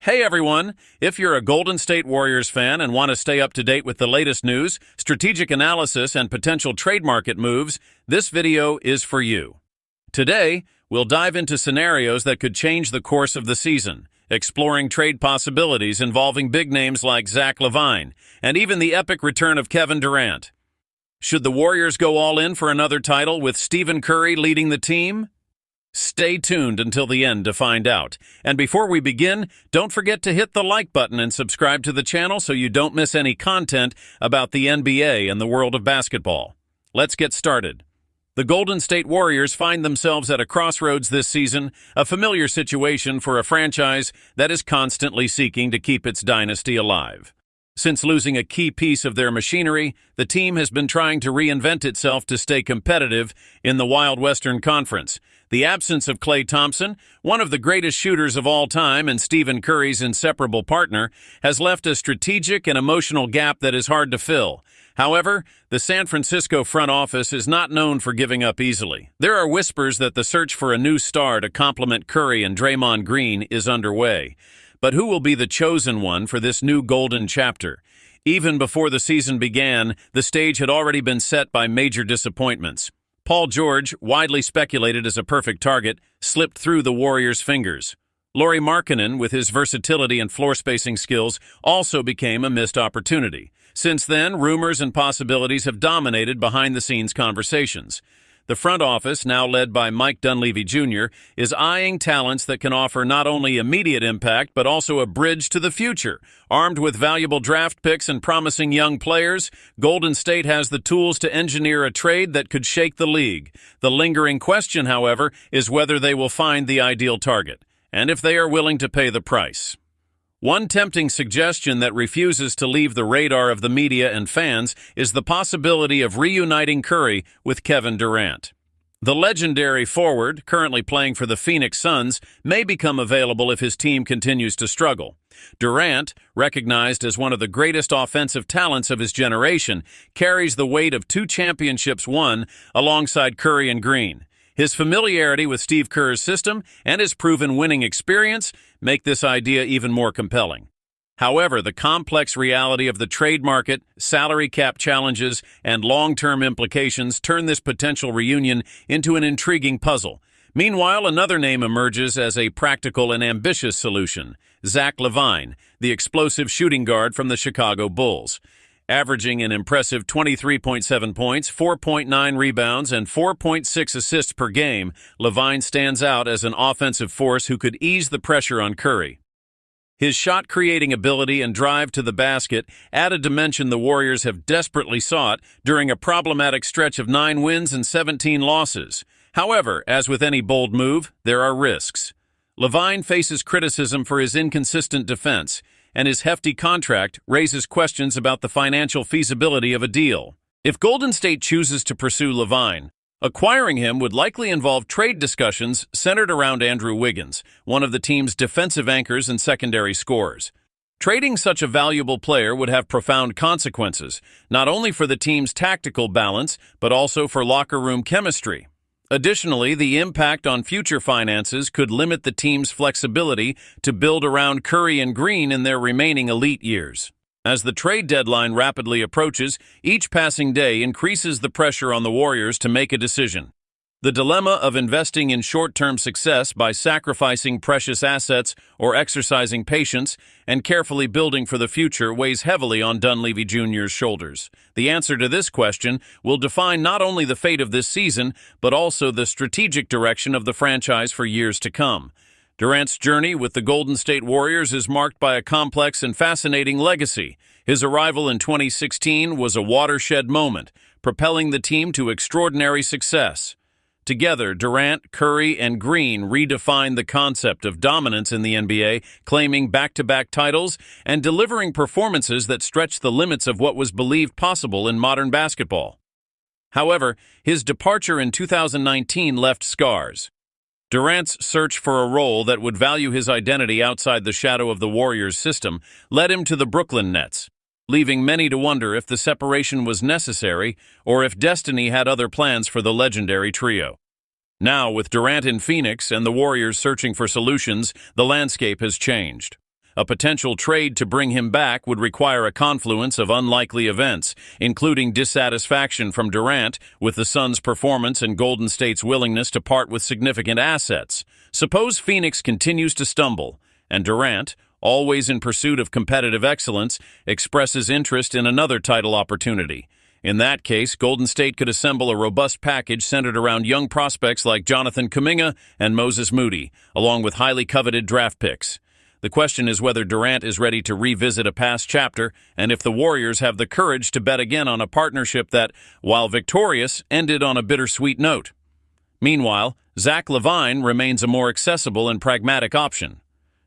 Hey everyone! If you're a Golden State Warriors fan and want to stay up to date with the latest news, strategic analysis, and potential trade market moves, this video is for you. Today, we'll dive into scenarios that could change the course of the season, exploring trade possibilities involving big names like Zach LaVine, and even the epic return of Kevin Durant. Should the Warriors go all in for another title with Stephen Curry leading the team? Stay tuned until the end to find out. And before we begin, don't forget to hit the like button and subscribe to the channel so you don't miss any content about the NBA and the world of basketball. Let's get started. The Golden State Warriors find themselves at a crossroads this season, a familiar situation for a franchise that is constantly seeking to keep its dynasty alive. Since losing a key piece of their machinery, the team has been trying to reinvent itself to stay competitive in the Wild Western Conference. The absence of Klay Thompson, one of the greatest shooters of all time and Stephen Curry's inseparable partner, has left a strategic and emotional gap that is hard to fill. However, the San Francisco front office is not known for giving up easily. There are whispers that the search for a new star to complement Curry and Draymond Green is underway. But who will be the chosen one for this new golden chapter? Even before the season began, the stage had already been set by major disappointments. Paul George, widely speculated as a perfect target, slipped through the Warriors' fingers. Lauri Markkanen, with his versatility and floor spacing skills, also became a missed opportunity. Since then, rumors and possibilities have dominated behind-the-scenes conversations. The front office, now led by Mike Dunleavy Jr., is eyeing talents that can offer not only immediate impact but also a bridge to the future. Armed with valuable draft picks and promising young players, Golden State has the tools to engineer a trade that could shake the league. The lingering question, however, is whether they will find the ideal target, and if they are willing to pay the price. One tempting suggestion that refuses to leave the radar of the media and fans is the possibility of reuniting Curry with Kevin Durant. The legendary forward, currently playing for the Phoenix Suns, may become available if his team continues to struggle. Durant, recognized as one of the greatest offensive talents of his generation, carries the weight of 2 championships won alongside Curry and Green. His familiarity with Steve Kerr's system and his proven winning experience make this idea even more compelling. However, the complex reality of the trade market, salary cap challenges, and long-term implications turn this potential reunion into an intriguing puzzle. Meanwhile, another name emerges as a practical and ambitious solution: Zach LaVine, the explosive shooting guard from the Chicago Bulls. Averaging an impressive 23.7 points, 4.9 rebounds, and 4.6 assists per game, LaVine stands out as an offensive force who could ease the pressure on Curry. His shot-creating ability and drive to the basket add a dimension the Warriors have desperately sought during a problematic stretch of 9 wins and 17 losses. However, as with any bold move, there are risks. LaVine faces criticism for his inconsistent defense, and his hefty contract raises questions about the financial feasibility of a deal. If Golden State chooses to pursue LaVine, acquiring him would likely involve trade discussions centered around Andrew Wiggins, one of the team's defensive anchors and secondary scorers. Trading such a valuable player would have profound consequences, not only for the team's tactical balance, but also for locker room chemistry. Additionally, the impact on future finances could limit the team's flexibility to build around Curry and Green in their remaining elite years. As the trade deadline rapidly approaches, each passing day increases the pressure on the Warriors to make a decision. The dilemma of investing in short-term success by sacrificing precious assets or exercising patience and carefully building for the future weighs heavily on Dunleavy Jr.'s shoulders. The answer to this question will define not only the fate of this season, but also the strategic direction of the franchise for years to come. Durant's journey with the Golden State Warriors is marked by a complex and fascinating legacy. His arrival in 2016 was a watershed moment, propelling the team to extraordinary success. Together, Durant, Curry, and Green redefined the concept of dominance in the NBA, claiming back-to-back titles and delivering performances that stretched the limits of what was believed possible in modern basketball. However, his departure in 2019 left scars. Durant's search for a role that would value his identity outside the shadow of the Warriors' system led him to the Brooklyn Nets, leaving many to wonder if the separation was necessary or if destiny had other plans for the legendary trio. Now, with Durant in Phoenix and the Warriors searching for solutions, the landscape has changed. A potential trade to bring him back would require a confluence of unlikely events, including dissatisfaction from Durant with the Suns' performance and Golden State's willingness to part with significant assets. Suppose Phoenix continues to stumble, and Durant, always in pursuit of competitive excellence, expresses interest in another title opportunity. In that case, Golden State could assemble a robust package centered around young prospects like Jonathan Kuminga and Moses Moody, along with highly coveted draft picks. The question is whether Durant is ready to revisit a past chapter, and if the Warriors have the courage to bet again on a partnership that, while victorious, ended on a bittersweet note. Meanwhile, Zach LaVine remains a more accessible and pragmatic option.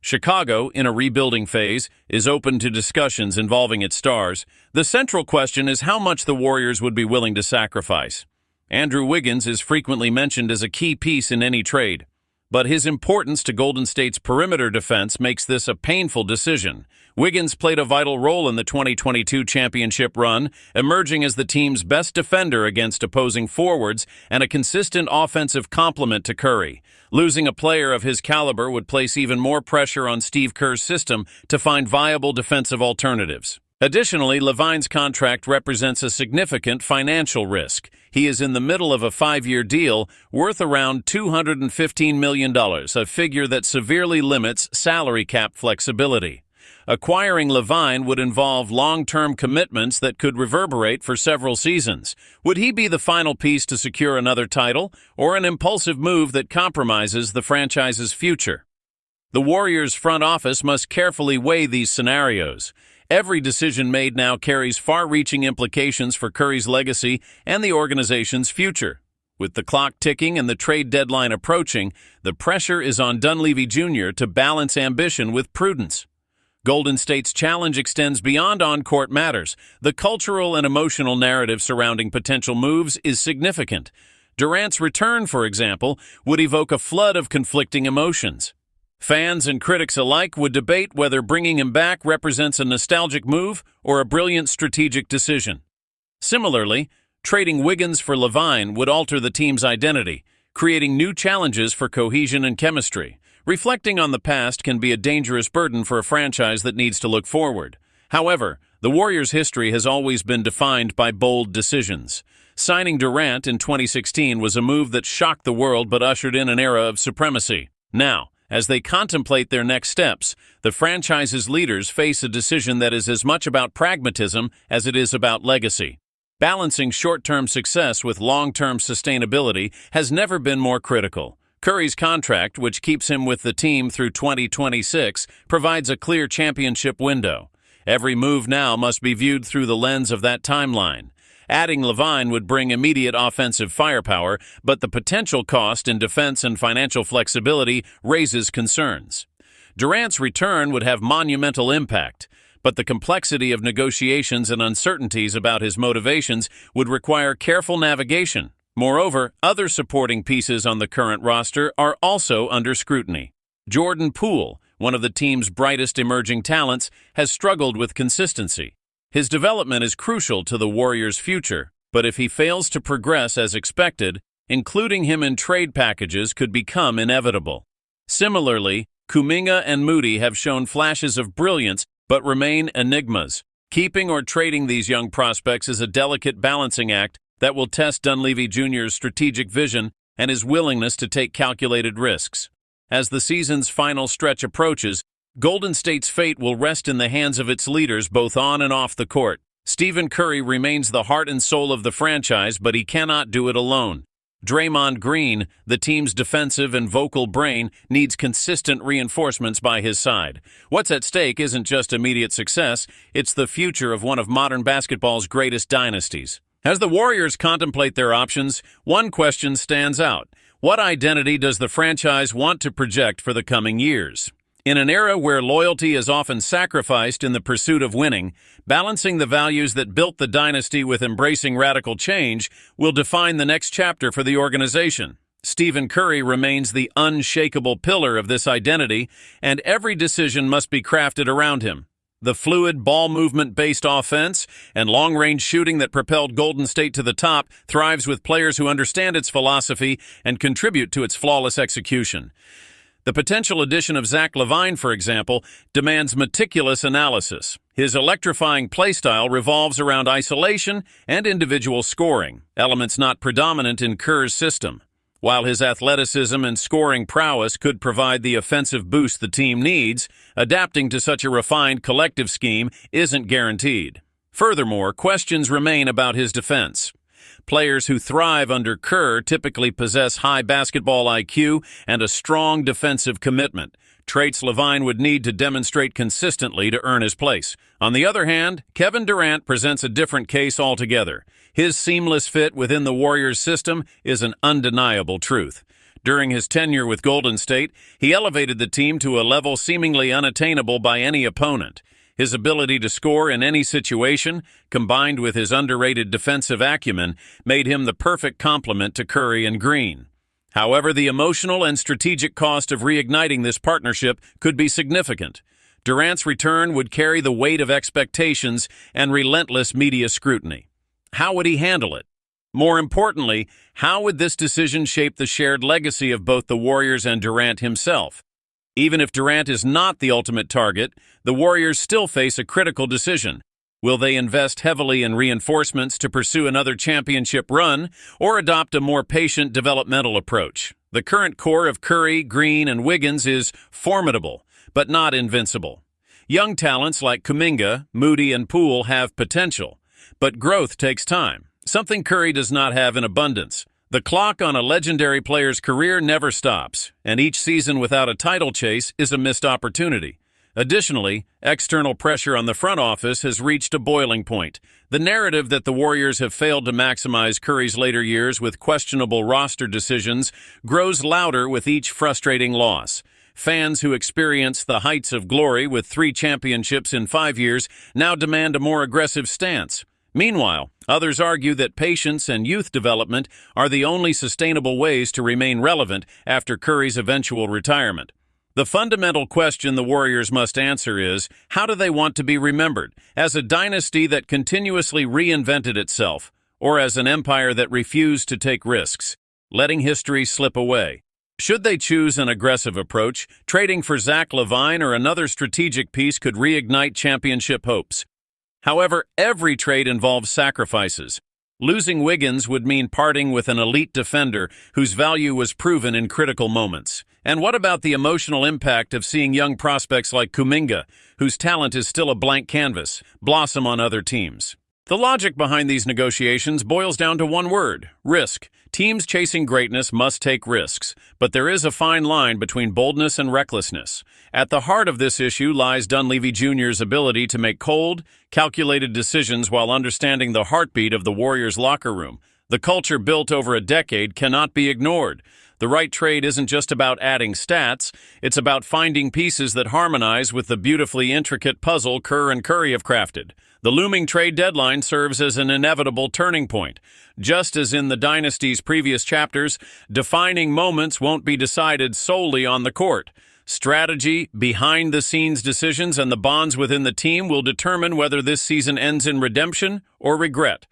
Chicago, in a rebuilding phase, is open to discussions involving its stars. The central question is how much the Warriors would be willing to sacrifice. Andrew Wiggins is frequently mentioned as a key piece in any trade, but his importance to Golden State's perimeter defense makes this a painful decision. Wiggins played a vital role in the 2022 championship run, emerging as the team's best defender against opposing forwards and a consistent offensive complement to Curry. Losing a player of his caliber would place even more pressure on Steve Kerr's system to find viable defensive alternatives. Additionally, LaVine's contract represents a significant financial risk. He is in the middle of a 5-year deal worth around $215 million, a figure that severely limits salary cap flexibility. Acquiring LaVine would involve long-term commitments that could reverberate for several seasons. Would he be the final piece to secure another title, or an impulsive move that compromises the franchise's future? The Warriors' front office must carefully weigh these scenarios. Every decision made now carries far-reaching implications for Curry's legacy and the organization's future. With the clock ticking and the trade deadline approaching, the pressure is on Dunleavy Jr. to balance ambition with prudence. Golden State's challenge extends beyond on-court matters. The cultural and emotional narrative surrounding potential moves is significant. Durant's return, for example, would evoke a flood of conflicting emotions. Fans and critics alike would debate whether bringing him back represents a nostalgic move or a brilliant strategic decision. Similarly, trading Wiggins for LaVine would alter the team's identity, creating new challenges for cohesion and chemistry. Reflecting on the past can be a dangerous burden for a franchise that needs to look forward. However, the Warriors' history has always been defined by bold decisions. Signing Durant in 2016 was a move that shocked the world but ushered in an era of supremacy. Now, as they contemplate their next steps, the franchise's leaders face a decision that is as much about pragmatism as it is about legacy. Balancing short-term success with long-term sustainability has never been more critical. Curry's contract, which keeps him with the team through 2026, provides a clear championship window. Every move now must be viewed through the lens of that timeline. Adding LaVine would bring immediate offensive firepower, but the potential cost in defense and financial flexibility raises concerns. Durant's return would have monumental impact, but the complexity of negotiations and uncertainties about his motivations would require careful navigation. Moreover, other supporting pieces on the current roster are also under scrutiny. Jordan Poole, one of the team's brightest emerging talents, has struggled with consistency. His development is crucial to the Warriors' future, but if he fails to progress as expected, including him in trade packages could become inevitable. Similarly, Kuminga and Moody have shown flashes of brilliance but remain enigmas. Keeping or trading these young prospects is a delicate balancing act that will test Dunleavy Jr.'s strategic vision and his willingness to take calculated risks. As the season's final stretch approaches, Golden State's fate will rest in the hands of its leaders both on and off the court. Stephen Curry remains the heart and soul of the franchise, but he cannot do it alone. Draymond Green, the team's defensive and vocal brain, needs consistent reinforcements by his side. What's at stake isn't just immediate success, it's the future of one of modern basketball's greatest dynasties. As the Warriors contemplate their options, one question stands out. What identity does the franchise want to project for the coming years? In an era where loyalty is often sacrificed in the pursuit of winning, balancing the values that built the dynasty with embracing radical change will define the next chapter for the organization. Stephen Curry remains the unshakable pillar of this identity, and every decision must be crafted around him. The fluid, ball movement-based offense and long-range shooting that propelled Golden State to the top thrives with players who understand its philosophy and contribute to its flawless execution. The potential addition of Zach LaVine, for example, demands meticulous analysis. His electrifying playstyle revolves around isolation and individual scoring, elements not predominant in Kerr's system. While his athleticism and scoring prowess could provide the offensive boost the team needs, adapting to such a refined collective scheme isn't guaranteed. Furthermore, questions remain about his defense. Players who thrive under Kerr typically possess high basketball IQ and a strong defensive commitment, traits LaVine would need to demonstrate consistently to earn his place. On the other hand, Kevin Durant presents a different case altogether. His seamless fit within the Warriors' system is an undeniable truth. During his tenure with Golden State, he elevated the team to a level seemingly unattainable by any opponent. His ability to score in any situation, combined with his underrated defensive acumen, made him the perfect complement to Curry and Green. However, the emotional and strategic cost of reigniting this partnership could be significant. Durant's return would carry the weight of expectations and relentless media scrutiny. How would he handle it? More importantly, how would this decision shape the shared legacy of both the Warriors and Durant himself? Even if Durant is not the ultimate target, the Warriors still face a critical decision. Will they invest heavily in reinforcements to pursue another championship run, or adopt a more patient developmental approach? The current core of Curry, Green, and Wiggins is formidable, but not invincible. Young talents like Kuminga, Moody, and Poole have potential, but growth takes time, something Curry does not have in abundance. The clock on a legendary player's career never stops, and each season without a title chase is a missed opportunity. Additionally, external pressure on the front office has reached a boiling point. The narrative that the Warriors have failed to maximize Curry's later years with questionable roster decisions grows louder with each frustrating loss. Fans who experienced the heights of glory with 3 championships in 5 years now demand a more aggressive stance. Meanwhile, others argue that patience and youth development are the only sustainable ways to remain relevant after Curry's eventual retirement. The fundamental question the Warriors must answer is, how do they want to be remembered? As a dynasty that continuously reinvented itself, or as an empire that refused to take risks, letting history slip away? Should they choose an aggressive approach, trading for Zach LaVine or another strategic piece could reignite championship hopes. However, every trade involves sacrifices. Losing Wiggins would mean parting with an elite defender whose value was proven in critical moments. And what about the emotional impact of seeing young prospects like Kuminga, whose talent is still a blank canvas, blossom on other teams? The logic behind these negotiations boils down to one word: risk. Teams chasing greatness must take risks, but there is a fine line between boldness and recklessness. At the heart of this issue lies Dunleavy Jr.'s ability to make cold, calculated decisions while understanding the heartbeat of the Warriors' locker room. The culture built over a decade cannot be ignored. The right trade isn't just about adding stats, it's about finding pieces that harmonize with the beautifully intricate puzzle Kerr and Curry have crafted. The looming trade deadline serves as an inevitable turning point. Just as in the dynasty's previous chapters, defining moments won't be decided solely on the court. Strategy, behind-the-scenes decisions, and the bonds within the team will determine whether this season ends in redemption or regret.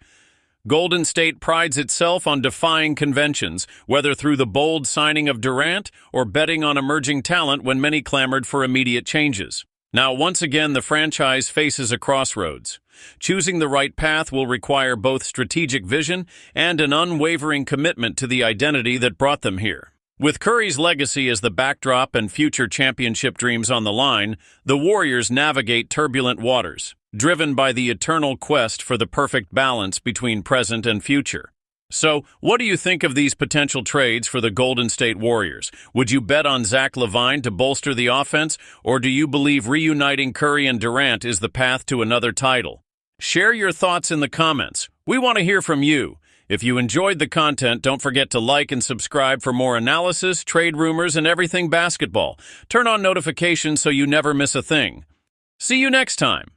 Golden State prides itself on defying conventions, whether through the bold signing of Durant or betting on emerging talent when many clamored for immediate changes. Now, once again, the franchise faces a crossroads. Choosing the right path will require both strategic vision and an unwavering commitment to the identity that brought them here. With Curry's legacy as the backdrop and future championship dreams on the line, the Warriors navigate turbulent waters, driven by the eternal quest for the perfect balance between present and future. So, what do you think of these potential trades for the Golden State Warriors? Would you bet on Zach LaVine to bolster the offense, or do you believe reuniting Curry and Durant is the path to another title? Share your thoughts in the comments. We want to hear from you. If you enjoyed the content, don't forget to like and subscribe for more analysis, trade rumors, and everything basketball. Turn on notifications so you never miss a thing. See you next time.